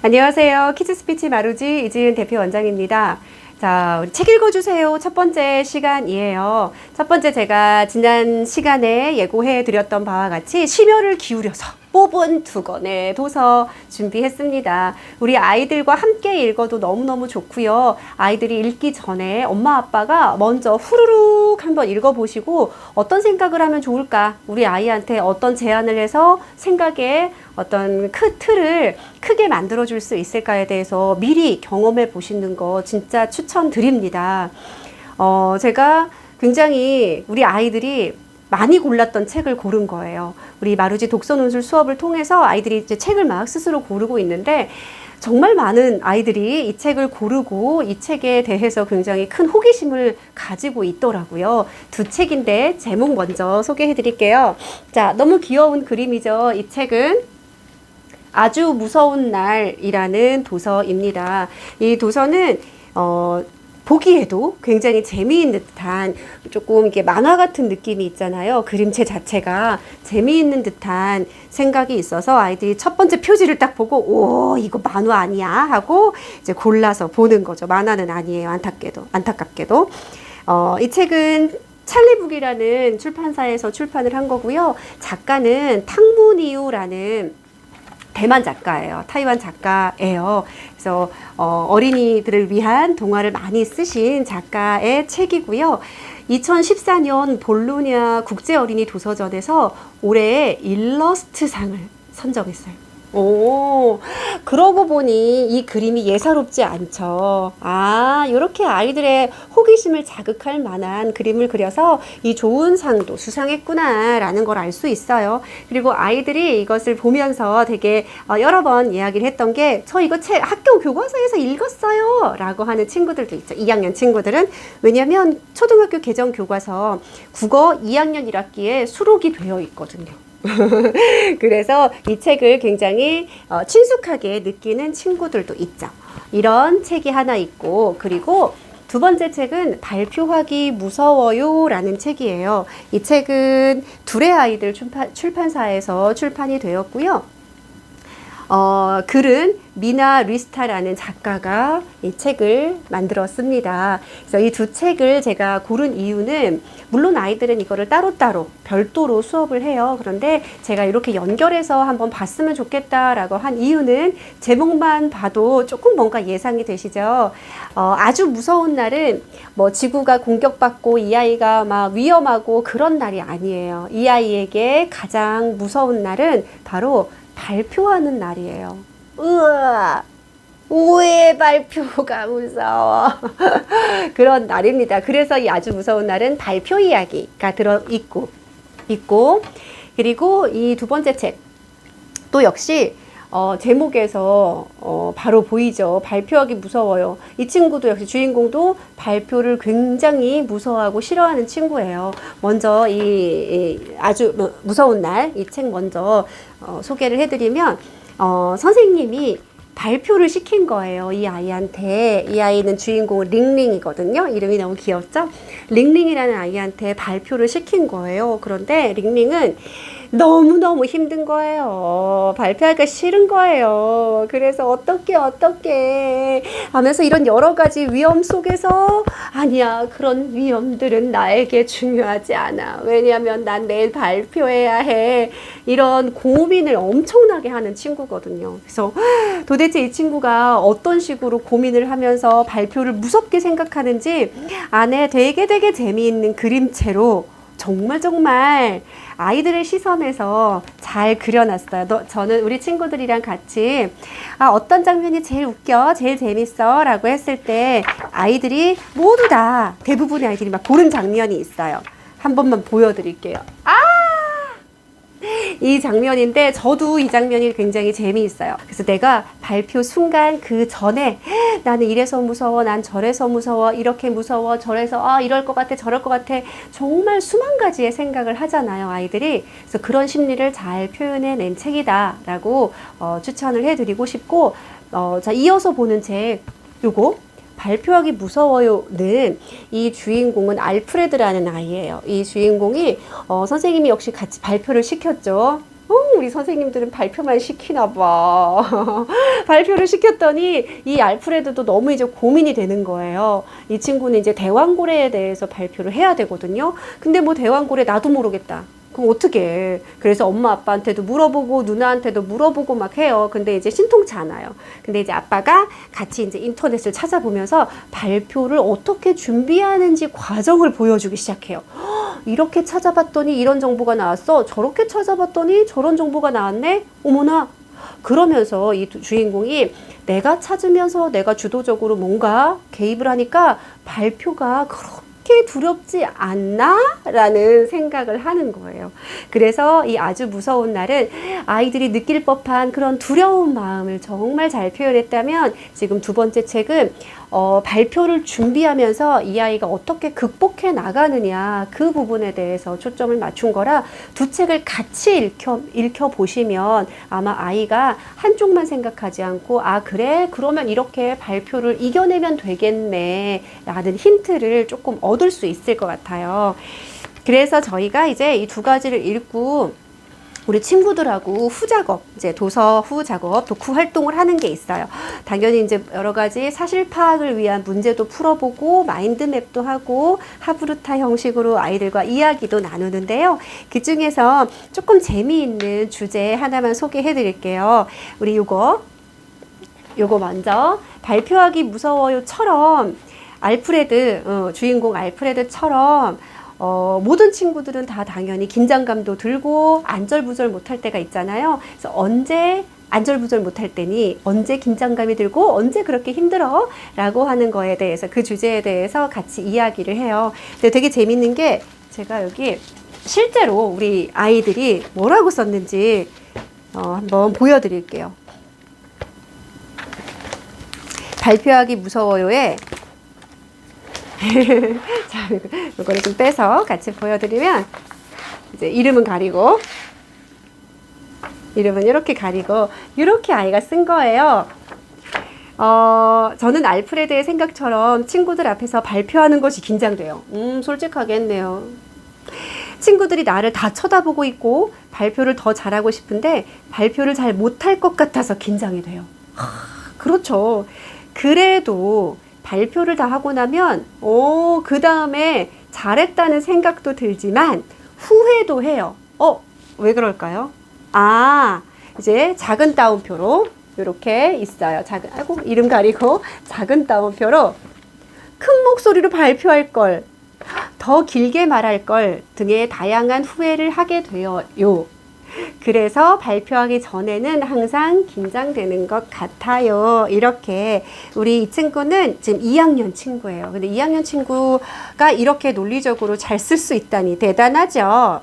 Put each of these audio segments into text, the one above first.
안녕하세요. 키즈스피치 마루지 이지은 대표 원장입니다. 자, 우리 책 읽어주세요. 첫 번째 시간이에요. 첫 번째 제가 지난 시간에 예고해 드렸던 바와 같이 심혈을 기울여서 뽑은 두 권의 도서 준비했습니다. 우리 아이들과 함께 읽어도 너무너무 좋고요. 아이들이 읽기 전에 엄마 아빠가 먼저 후루룩 한번 읽어보시고 어떤 생각을 하면 좋을까? 우리 아이한테 어떤 제안을 해서 생각에 어떤 틀을 크게 만들어줄 수 있을까에 대해서 미리 경험해 보시는 거 진짜 추천드립니다. 제가 굉장히 우리 아이들이 많이 골랐던 책을 고른 거예요. 우리 마루지 독서 논술 수업을 통해서 아이들이 이제 책을 막 스스로 고르고 있는데 정말 많은 아이들이 이 책을 고르고 이 책에 대해서 굉장히 큰 호기심을 가지고 있더라고요. 두 책인데 제목 먼저 소개해 드릴게요. 자, 너무 귀여운 그림이죠. 이 책은 아주 무서운 날이라는 도서입니다. 이 도서는 보기에도 굉장히 재미있는 듯한 조금 이게 만화 같은 느낌이 있잖아요. 그림체 자체가 재미있는 듯한 생각이 있어서 아이들이 첫 번째 표지를 딱 보고 오, 이거 만화 아니야 하고 이제 골라서 보는 거죠. 만화는 아니에요. 안타깝게도. 이 책은 찰리북이라는 출판사에서 출판을 한 거고요. 작가는 탕문이우라는 대만 작가예요. 타이완 작가예요. 그래서 어린이들을 위한 동화를 많이 쓰신 작가의 책이고요. 2014년 볼로냐 국제어린이 도서전에서 올해의 일러스트상을 선정했어요. 오, 그러고 보니 이 그림이 예사롭지 않죠. 아, 이렇게 아이들의 호기심을 자극할 만한 그림을 그려서 이 좋은 상도 수상했구나라는 걸 알 수 있어요. 그리고 아이들이 이것을 보면서 되게 여러 번 이야기를 했던 게 저 이거 책 학교 교과서에서 읽었어요 라고 하는 친구들도 있죠. 2학년 친구들은. 왜냐하면 초등학교 개정 교과서 국어 2학년 1학기에 수록이 되어 있거든요. 그래서 이 책을 굉장히 친숙하게 느끼는 친구들도 있죠. 이런 책이 하나 있고, 그리고 두 번째 책은 발표하기 무서워요 라는 책이에요. 이 책은 둘의 아이들 출판사에서 출판이 되었고요. 글은 미나 리스타라는 작가가 이 책을 만들었습니다. 그래서 이 두 책을 제가 고른 이유는 물론 아이들은 이거를 따로따로 별도로 수업을 해요. 그런데 제가 이렇게 연결해서 한번 봤으면 좋겠다라고 한 이유는 제목만 봐도 조금 뭔가 예상이 되시죠. 아주 무서운 날은 뭐 지구가 공격받고 이 아이가 막 위험하고 그런 날이 아니에요. 이 아이에게 가장 무서운 날은 바로 발표하는 날이에요. 으아, 왜 발표가 무서워? 그런 날입니다. 그래서 이 아주 무서운 날은 발표 이야기가 들어있고, 그리고 이 두 번째 책, 또 역시 제목에서 바로 보이죠. 발표하기 무서워요. 이 친구도 역시 주인공도 발표를 굉장히 무서워하고 싫어하는 친구예요. 먼저 이 아주 무서운 날, 이 책 먼저 소개를 해드리면 선생님이 발표를 시킨 거예요. 이 아이한테. 이 아이는 주인공은 링링이거든요. 이름이 너무 귀엽죠? 링링이라는 아이한테 발표를 시킨 거예요. 그런데 링링은 너무너무 힘든 거예요. 발표하기가 싫은 거예요. 그래서 어떻게 하면서 이런 여러 가지 위험 속에서 아니야, 그런 위험들은 나에게 중요하지 않아. 왜냐하면 난 내일 발표해야 해. 이런 고민을 엄청나게 하는 친구거든요. 그래서 도대체 이 친구가 어떤 식으로 고민을 하면서 발표를 무섭게 생각하는지 안에 되게 재미있는 그림체로 정말 아이들의 시선에서 잘 그려놨어요. 저는 우리 친구들이랑 같이 어떤 장면이 제일 웃겨, 제일 재밌어 라고 했을 때 아이들이 모두 다 대부분의 아이들이 막 고른 장면이 있어요. 한 번만 보여드릴게요. 이 장면인데 저도 이 장면이 굉장히 재미있어요. 그래서 내가 발표 순간 그 전에 나는 이래서 무서워, 난 저래서 무서워, 이렇게 무서워, 저래서 이럴 것 같아, 저럴 것 같아. 정말 수만 가지의 생각을 하잖아요, 아이들이. 그래서 그런 심리를 잘 표현해낸 책이다 라고 추천을 해드리고 싶고, 자, 이어서 보는 책 요거 발표하기 무서워요는 이 주인공은 알프레드라는 아이예요. 이 주인공이 선생님이 역시 같이 발표를 시켰죠. 우리 선생님들은 발표만 시키나 봐. 발표를 시켰더니 이 알프레드도 너무 이제 고민이 되는 거예요. 이 친구는 이제 대왕고래에 대해서 발표를 해야 되거든요. 근데 뭐 대왕고래 나도 모르겠다. 그럼 어떻게 해? 그래서 엄마 아빠한테도 물어보고 누나한테도 물어보고 막 해요. 근데 이제 신통치 않아요. 근데 이제 아빠가 같이 이제 인터넷을 찾아보면서 발표를 어떻게 준비하는지 과정을 보여주기 시작해요. 이렇게 찾아봤더니 이런 정보가 나왔어. 저렇게 찾아봤더니 저런 정보가 나왔네. 어머나. 그러면서 이 주인공이 내가 찾으면서 내가 주도적으로 뭔가 개입을 하니까 발표가 그렇게 두렵지 않나? 라는 생각을 하는 거예요. 그래서 이 아주 무서운 날은 아이들이 느낄 법한 그런 두려운 마음을 정말 잘 표현했다면 지금 두 번째 책은 발표를 준비하면서 이 아이가 어떻게 극복해 나가느냐 그 부분에 대해서 초점을 맞춘 거라 두 책을 같이 읽혀보시면 아마 아이가 한쪽만 생각하지 않고 아 그래? 그러면 이렇게 발표를 이겨내면 되겠네 라는 힌트를 조금 얻을 수 있을 것 같아요. 그래서 저희가 이제 이 두 가지를 읽고 우리 친구들하고 후작업, 이제 도서 후작업, 독후 활동을 하는 게 있어요. 당연히 이제 여러 가지 사실 파악을 위한 문제도 풀어보고 마인드맵도 하고 하브루타 형식으로 아이들과 이야기도 나누는데요. 그 중에서 조금 재미있는 주제 하나만 소개해 드릴게요. 우리 요거 먼저 발표하기 무서워요처럼 알프레드, 주인공 알프레드처럼 모든 친구들은 다 당연히 긴장감도 들고 안절부절 못할 때가 있잖아요. 그래서 언제 안절부절 못할 때니 언제 긴장감이 들고 언제 그렇게 힘들어? 라고 하는 거에 대해서 그 주제에 대해서 같이 이야기를 해요. 근데 되게 재밌는 게 제가 여기 실제로 우리 아이들이 뭐라고 썼는지 한번 보여드릴게요. 발표하기 무서워요에 자, 이거를 좀 빼서 같이 보여드리면 이제 이름은 가리고 이름은 이렇게 가리고 이렇게 아이가 쓴 거예요. 저는 알프레드의 생각처럼 친구들 앞에서 발표하는 것이 긴장돼요. 솔직하게 했네요. 친구들이 나를 다 쳐다보고 있고 발표를 더 잘하고 싶은데 발표를 잘 못할 것 같아서 긴장이 돼요. 그렇죠. 그래도 발표를 다 하고 나면 그 다음에 잘했다는 생각도 들지만 후회도 해요. 왜 그럴까요? 이제 작은 따옴표로 이렇게 있어요. 아이고 이름 가리고 작은 따옴표로 큰 목소리로 발표할 걸, 더 길게 말할 걸 등의 다양한 후회를 하게 되어요. 그래서 발표하기 전에는 항상 긴장되는 것 같아요. 이렇게 우리 이 친구는 지금 2학년 친구예요. 근데 2학년 친구가 이렇게 논리적으로 잘 쓸 수 있다니 대단하죠.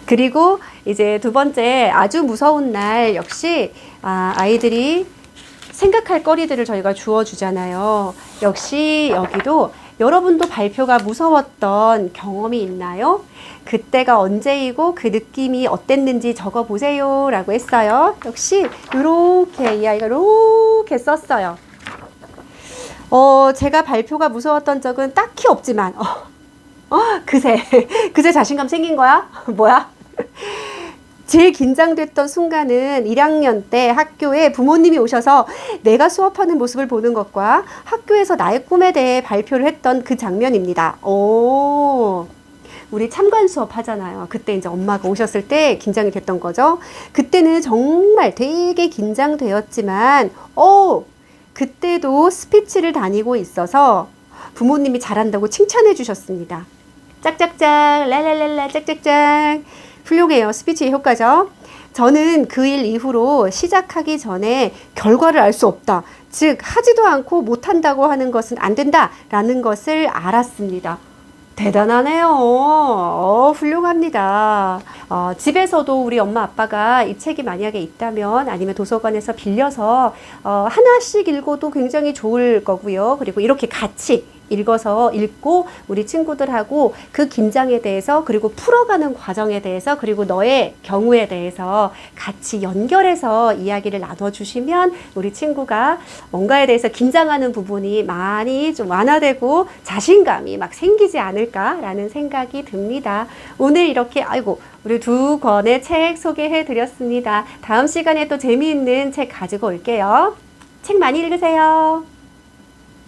그리고 이제 두 번째 아주 무서운 날 역시 아이들이 생각할 거리들을 저희가 주어주잖아요. 역시 여기도 여러분도 발표가 무서웠던 경험이 있나요? 그때가 언제이고 그 느낌이 어땠는지 적어보세요 라고 했어요. 역시 이렇게 이 아이가 이렇게 썼어요. 제가 발표가 무서웠던 적은 딱히 없지만 그새 자신감 생긴 거야? 뭐야? 제일 긴장됐던 순간은 1학년 때 학교에 부모님이 오셔서 내가 수업하는 모습을 보는 것과 학교에서 나의 꿈에 대해 발표를 했던 그 장면입니다. 우리 참관 수업 하잖아요. 그때 이제 엄마가 오셨을 때 긴장이 됐던 거죠. 그때는 정말 되게 긴장되었지만, 그때도 스피치를 다니고 있어서 부모님이 잘한다고 칭찬해 주셨습니다. 짝짝짝, 랄랄랄라, 짝짝짝. 훌륭해요. 스피치의 효과죠. 저는 그 일 이후로 시작하기 전에 결과를 알 수 없다. 즉 하지도 않고 못한다고 하는 것은 안 된다라는 것을 알았습니다. 대단하네요. 훌륭합니다. 집에서도 우리 엄마 아빠가 이 책이 만약에 있다면 아니면 도서관에서 빌려서 하나씩 읽어도 굉장히 좋을 거고요. 그리고 이렇게 같이 읽고 우리 친구들하고 그 긴장에 대해서 그리고 풀어가는 과정에 대해서 그리고 너의 경우에 대해서 같이 연결해서 이야기를 나눠주시면 우리 친구가 뭔가에 대해서 긴장하는 부분이 많이 좀 완화되고 자신감이 막 생기지 않을까라는 생각이 듭니다. 오늘 이렇게 우리 두 권의 책 소개해 드렸습니다. 다음 시간에 또 재미있는 책 가지고 올게요. 책 많이 읽으세요.